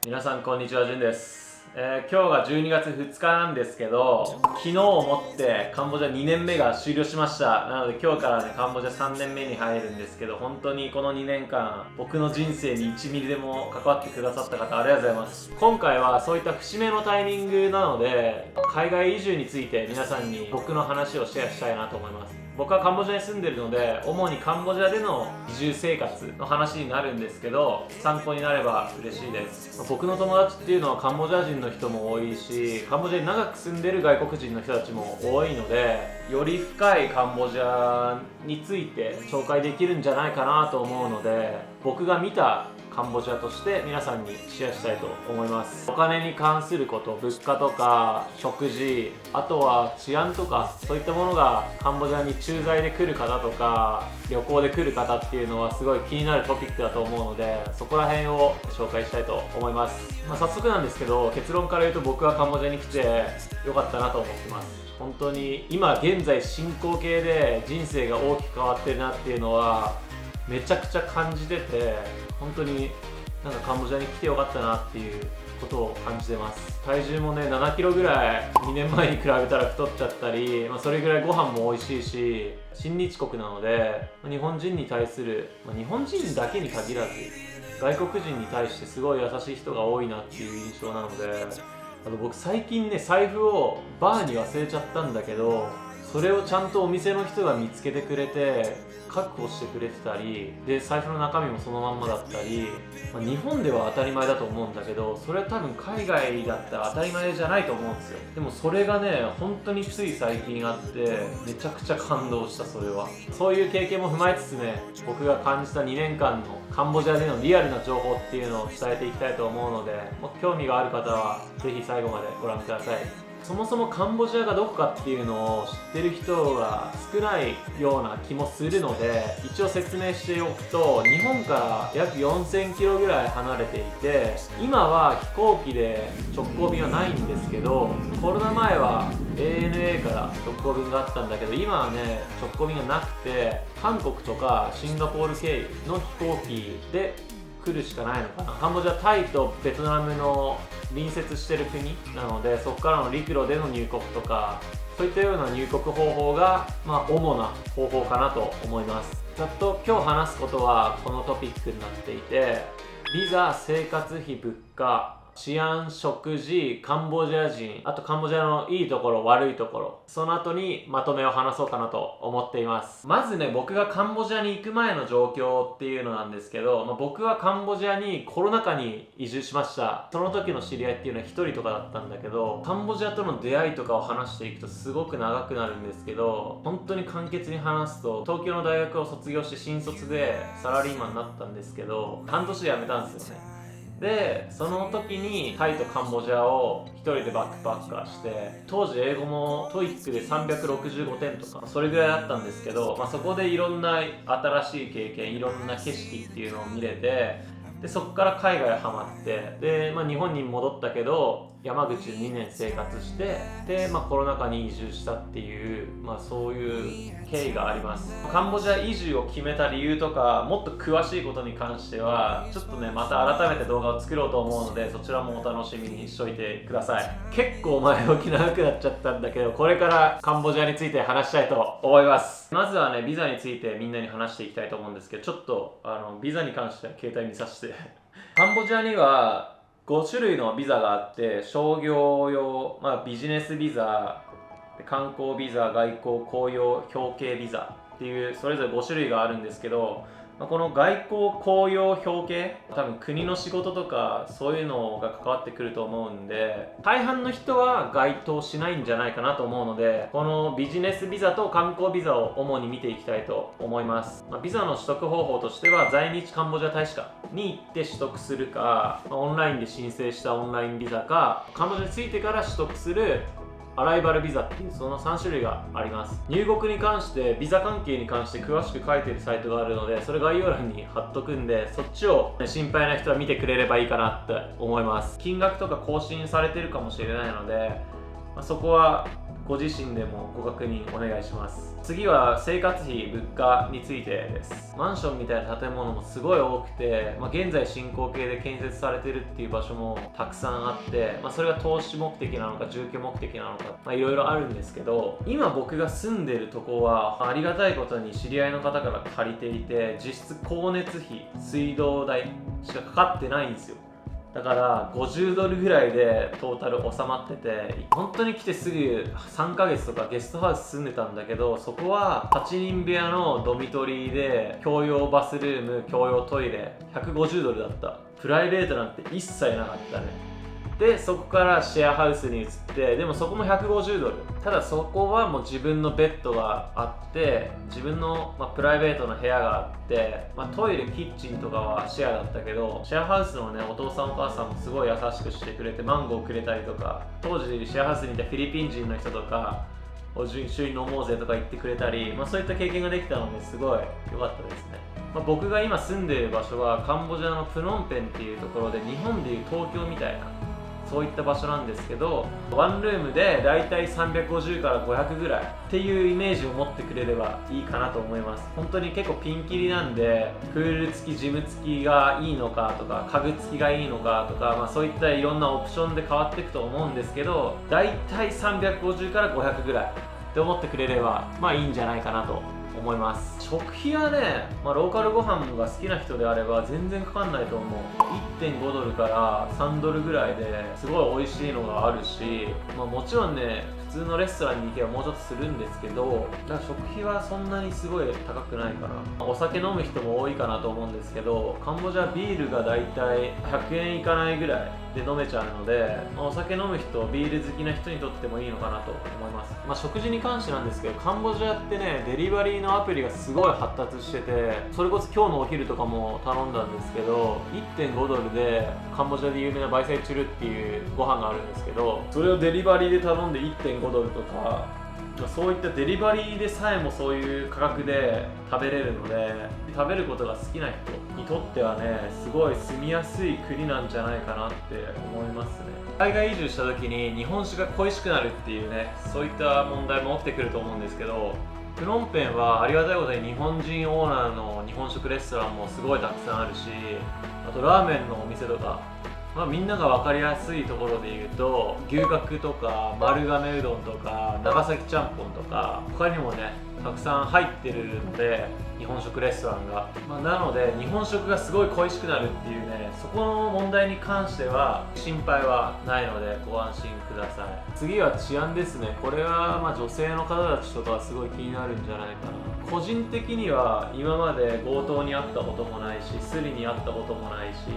皆さんこんにちは、じゅんです。今日が12月2日なんですけど、昨日をもってカンボジア2年目が終了しました。なので今日からね、カンボジア3年目に入るんですけど、本当にこの2年間僕の人生に1ミリでも関わってくださった方ありがとうございます。今回はそういった節目のタイミングなので、海外移住について皆さんに僕の話をシェアしたいなと思います。僕はカンボジアに住んでるので、主にカンボジアでの移住生活の話になるんですけど、参考になれば嬉しいです。僕の友達っていうのはカンボジア人の人も多いし、カンボジアに長く住んでる外国人の人たちも多いので、より深いカンボジアについて紹介できるんじゃないかなと思うので、僕が見たカンボジアとして皆さんにシェアしたいと思います。お金に関すること、物価とか食事、あとは治安とか、そういったものがカンボジアに駐在で来る方とか旅行で来る方っていうのはすごい気になるトピックだと思うので、そこら辺を紹介したいと思います。早速なんですけど、結論から言うと僕はカンボジアに来てよかったなと思ってます。本当に今現在進行形で人生が大きく変わってるなっていうのはめちゃくちゃ感じてて、本当になんかカンボジアに来てよかったなっていうことを感じてます。体重もね7キロぐらい2年前に比べたら太っちゃったり、それぐらいご飯も美味しいし、親日国なので日本人に対する、日本人だけに限らず外国人に対してすごい優しい人が多いなっていう印象なので、僕最近ね財布をバーに忘れちゃったんだけど、それをちゃんとお店の人が見つけてくれて確保してくれてたりで、財布の中身もそのまんまだったり、日本では当たり前だと思うんだけど、それは多分海外だったら当たり前じゃないと思うんですよ。でもそれがね本当につい最近あって、めちゃくちゃ感動した。それはそういう経験も踏まえつつね、僕が感じた2年間のカンボジアでのリアルな情報っていうのを伝えていきたいと思うので、興味がある方はぜひ最後までご覧ください。そもそもカンボジアがどこかっていうのを知ってる人が少ないような気もするので、一応説明しておくと、日本から約4000キロぐらい離れていて、今は飛行機で直行便はないんですけど、コロナ前は ANA から直行便があったんだけど、今はね直行便がなくて、韓国とかシンガポール経由の飛行機で来るしかないのかな。カンボジア、タイとベトナムの隣接してる国なので、そこからの陸路での入国とか、そういったような入国方法が、主な方法かなと思います。ざっと今日話すことはこのトピックになっていて、ビザ、生活費、物価、治安、食事、カンボジア人、あとカンボジアのいいところ悪いところ、その後にまとめを話そうかなと思っています。まずね、僕がカンボジアに行く前の状況っていうのなんですけど、僕はカンボジアにコロナ禍に移住しました。その時の知り合いっていうのは1人とかだったんだけど、カンボジアとの出会いとかを話していくとすごく長くなるんですけど、本当に簡潔に話すと、東京の大学を卒業して新卒でサラリーマンになったんですけど、半年で辞めたんですよね。でその時にタイとカンボジアを一人でバックパッカーして、当時英語もトイックで365点とかそれぐらいだったんですけど、そこでいろんな新しい経験、いろんな景色っていうのを見れて、でそこから海外ハマって、で、日本に戻ったけど山口で2年生活して、で、コロナ禍に移住したっていう、そういう経緯があります。カンボジア移住を決めた理由とか、もっと詳しいことに関してはちょっとねまた改めて動画を作ろうと思うので、そちらもお楽しみにしといてください。結構前置き長くなっちゃったんだけど、これからカンボジアについて話したいと思います。まずはねビザについてみんなに話していきたいと思うんですけど、ちょっとビザに関しては携帯見させてカンボジアには5種類のビザがあって、商業用、ビジネスビザ、観光ビザ、外交、公用、表敬ビザっていうそれぞれ5種類があるんですけど、この外交、公用、表敬、多分国の仕事とかそういうのが関わってくると思うんで、大半の人は該当しないんじゃないかなと思うので、このビジネスビザと観光ビザを主に見ていきたいと思います。ビザの取得方法としては、在日カンボジア大使館に行って取得するか、オンラインで申請したオンラインビザか、カンボジアに着いてから取得するアライバルビザっていう、その3種類があります。入国に関して、ビザ関係に関して詳しく書いてるサイトがあるので、それ概要欄に貼っとくんで、そっちを心配な人は見てくれればいいかなって思います。金額とか更新されてるかもしれないので、そこはご自身でもご確認お願いします。次は生活費、物価についてです。マンションみたいな建物もすごい多くて、現在進行形で建設されてるっていう場所もたくさんあって、それが投資目的なのか住居目的なのか、いろいろあるんですけど、今僕が住んでるとこはありがたいことに知り合いの方から借りていて、実質光熱費、水道代しかかかってないんですよ。だから50ドルぐらいでトータル収まってて、本当に来てすぐ3ヶ月とかゲストハウス住んでたんだけど、そこは8人部屋のドミトリーで共用バスルーム、共用トイレ、150ドルだった。プライベートなんて一切なかったね。でそこからシェアハウスに移って、でもそこも150ドル。ただそこはもう自分のベッドがあって、自分の、プライベートの部屋があって、トイレキッチンとかはシェアだったけど、シェアハウスのねお父さんお母さんもすごい優しくしてくれて、マンゴーくれたりとか、当時シェアハウスにいたフィリピン人の人とか一緒に飲もうぜとか言ってくれたり、そういった経験ができたのですごい良かったですね。僕が今住んでいる場所はカンボジアのプノンペンっていうところで、日本でいう東京みたいなそういった場所なんですけど、ワンルームでだいたい350から500ぐらいっていうイメージを持ってくれればいいかなと思います。本当に結構ピンキリなんで、プール付きジム付きがいいのかとか、家具付きがいいのかとか、そういったいろんなオプションで変わっていくと思うんですけど、だいたい350から500ぐらいって思ってくれればいいんじゃないかなと思います。食費はね、ローカルご飯が好きな人であれば全然かかんないと思う。1.5 ドルから3ドルぐらいですごい美味しいのがあるし、もちろんね普通のレストランに行けばもうちょっとするんですけど、だから食費はそんなにすごい高くないかな。お酒飲む人も多いかなと思うんですけど、カンボジアビールがだいたい100円いかないぐらいで飲めちゃうので、お酒飲む人、ビール好きな人にとってもいいのかなと思います。食事に関してなんですけど、カンボジアってねデリバリーのアプリがすごい発達してて、それこそ今日のお昼とかも頼んだんですけど、 1.5 ドルでカンボジアで有名なバイサイチュルっていうご飯があるんですけど、それをデリバリーで頼んで 1.5 ドルとか、そういったデリバリーでさえもそういう価格で食べれるので、食べることが好きな人にとってはねすごい住みやすい国なんじゃないかなって思いますね。海外移住した時に日本酒が恋しくなるっていうね、そういった問題も起きてくると思うんですけど、プノンペンはありがたいことに日本人オーナーの日本食レストランもすごいたくさんあるし、あとラーメンのお店とか、みんなが分かりやすいところで言うと牛角とか丸亀うどんとか長崎ちゃんぽんとか、他にもねたくさん入ってるので、日本食レストランが、なので日本食がすごい恋しくなるっていうね、そこの問題に関しては心配はないのでご安心ください。次は治安ですね。これは女性の方たちとかはすごい気になるんじゃないかな。個人的には今まで強盗に遭ったこともないし、スリに遭ったこともないし、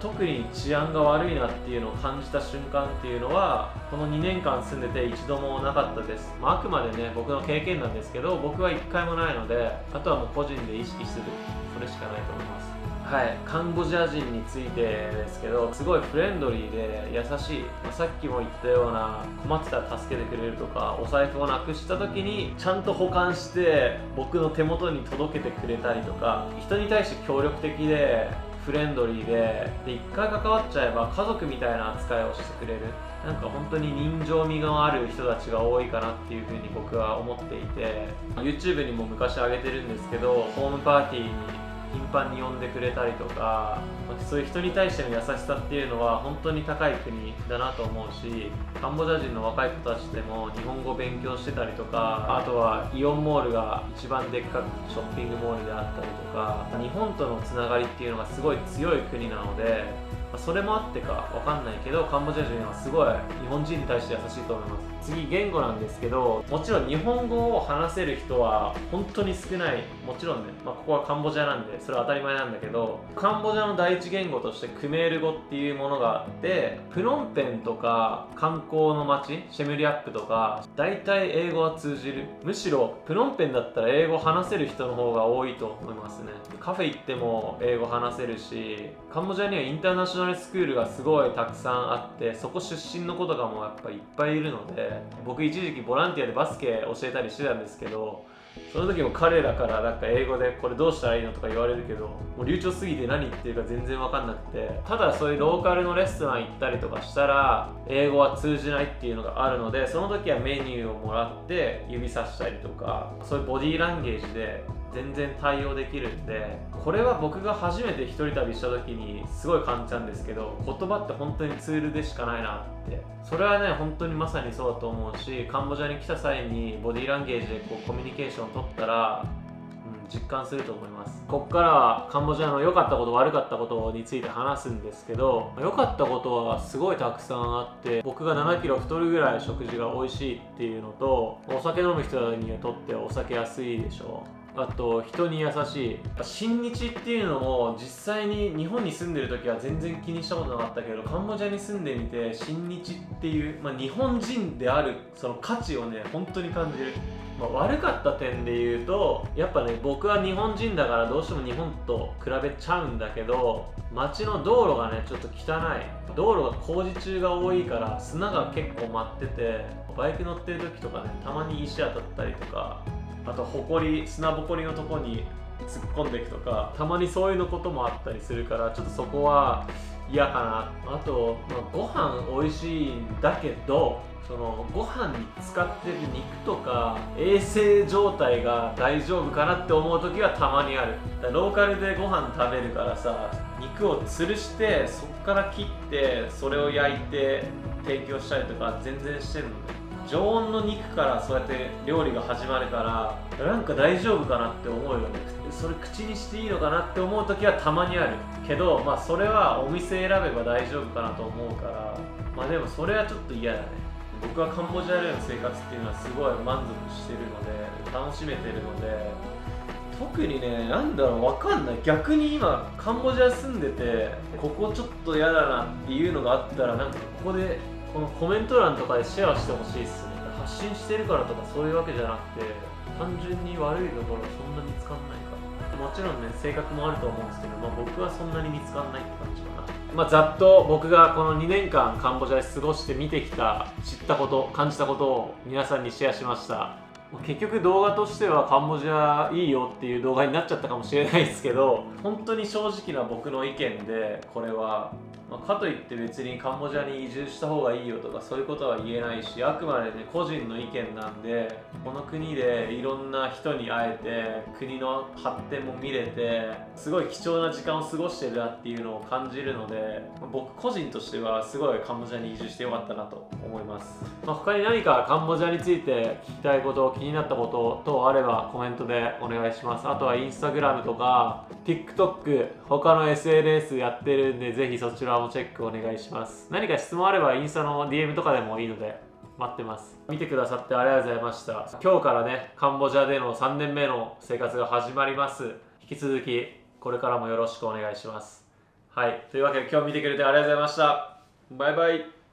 特に治安が悪いなっていうのを感じた瞬間っていうのはこの2年間住んでて一度もなかったです。あくまでね僕の経験なんですけど、僕は1回もないので、あとはもう個人で意識する、それしかないと思います。はい、カンボジア人についてですけど、すごいフレンドリーで優しい、さっきも言ったような困ってたら助けてくれるとか、お財布をなくした時にちゃんと保管して僕の手元に届けてくれたりとか、人に対して協力的でフレンドリーで、一回関わっちゃえば家族みたいな扱いをしてくれる、本当に人情味がある人たちが多いかなっていうふうに僕は思っていて、 YouTube にも昔上げてるんですけど、ホームパーティーに頻繁に呼んでくれたりとか、そういう人に対しての優しさっていうのは本当に高い国だなと思うし、カンボジア人の若い子たちでも日本語を勉強してたりとか、あとはイオンモールが一番でっかくショッピングモールであったりとか、日本とのつながりっていうのがすごい強い国なので、それもあってかわかんないけど、カンボジア人はすごい日本人に対して優しいと思います。次、言語なんですけど、もちろん日本語を話せる人は本当に少ない。もちろんね、ここはカンボジアなんでそれは当たり前なんだけど、カンボジアの第一言語としてクメール語っていうものがあって、プノンペンとか観光の街シェムリアップとか大体英語は通じる。むしろプノンペンだったら英語話せる人の方が多いと思いますね。カフェ行っても英語話せるし、カンボジアにはインターナショナルスクールがすごいたくさんあって、そこ出身の子とかもやっぱいっぱいいるので、僕一時期ボランティアでバスケ教えたりしてたんですけど、その時も彼らからなんか英語でこれどうしたらいいのとか言われるけど、もう流暢すぎて何言ってるか全然わかんなくて、ただそういうローカルのレストラン行ったりとかしたら英語は通じないっていうのがあるので、その時はメニューをもらって指さしたりとか、そういうボディーランゲージで全然対応できるんで、これは僕が初めて一人旅した時にすごい感じたんですけど、言葉って本当にツールでしかないなって、それはね本当にまさにそうだと思うし、カンボジアに来た際にボディーランゲージでこうコミュニケーションを取ったら、実感すると思います。ここからはカンボジアの良かったこと悪かったことについて話すんですけど、良かったことはすごいたくさんあって、僕が7キロ太るぐらい食事が美味しいっていうのと、お酒飲む人にとってお酒安いでしょ。あと人に優しい。親日っていうのも実際に日本に住んでる時は全然気にしたことなかったけど、カンボジアに住んでみて親日っていう、日本人であるその価値をね本当に感じる。悪かった点で言うと、やっぱね僕は日本人だからどうしても日本と比べちゃうんだけど、街の道路がねちょっと汚い。道路が工事中が多いから砂が結構舞ってて、バイク乗ってる時とかねたまに石当たったりとか、あと砂ぼこりのとこに突っ込んでいくとか、たまにそういうのこともあったりするから、ちょっとそこは嫌かな。あと、ご飯美味しいんだけど、そのご飯に使ってる肉とか衛生状態が大丈夫かなって思う時はたまにある。ローカルでご飯食べるからさ、肉を吊るしてそっから切ってそれを焼いて提供したりとか全然してるのね。常温の肉からそうやって料理が始まるから、なんか大丈夫かなって思うよね。それ口にしていいのかなって思う時はたまにあるけど、それはお店選べば大丈夫かなと思うから、でもそれはちょっと嫌だね。僕はカンボジアでの生活っていうのはすごい満足してるので、楽しめてるので、特にね、わかんない。逆に今カンボジア住んでてここちょっと嫌だなっていうのがあったら、なんかここでこのコメント欄とかでシェアしてほしいっすね。発信してるからとかそういうわけじゃなくて、単純に悪いところそんな見つかんないから。もちろんね性格もあると思うんですけど、僕はそんなに見つかんないって感じかな。ざっと僕がこの2年間カンボジアで過ごして見てきた、知ったこと、感じたことを皆さんにシェアしました。結局動画としてはカンボジアいいよっていう動画になっちゃったかもしれないですけど、本当に正直な僕の意見で、これはかといって別にカンボジアに移住した方がいいよとかそういうことは言えないし、あくまでね個人の意見なんで、この国でいろんな人に会えて国の発展も見れて、すごい貴重な時間を過ごしてるなっていうのを感じるので、僕個人としてはすごいカンボジアに移住してよかったなと思います。他に何かカンボジアについて聞きたいこと、気になったこと等あればコメントでお願いします。あとはインスタグラムとか TikTok、他の SNS やってるんで、ぜひそちらもチェックお願いします。何か質問あればインスタの DM とかでもいいので待ってます。見てくださってありがとうございました。今日からねカンボジアでの3年目の生活が始まります。引き続きこれからもよろしくお願いします。はい、というわけで今日見てくれてありがとうございました。バイバイ。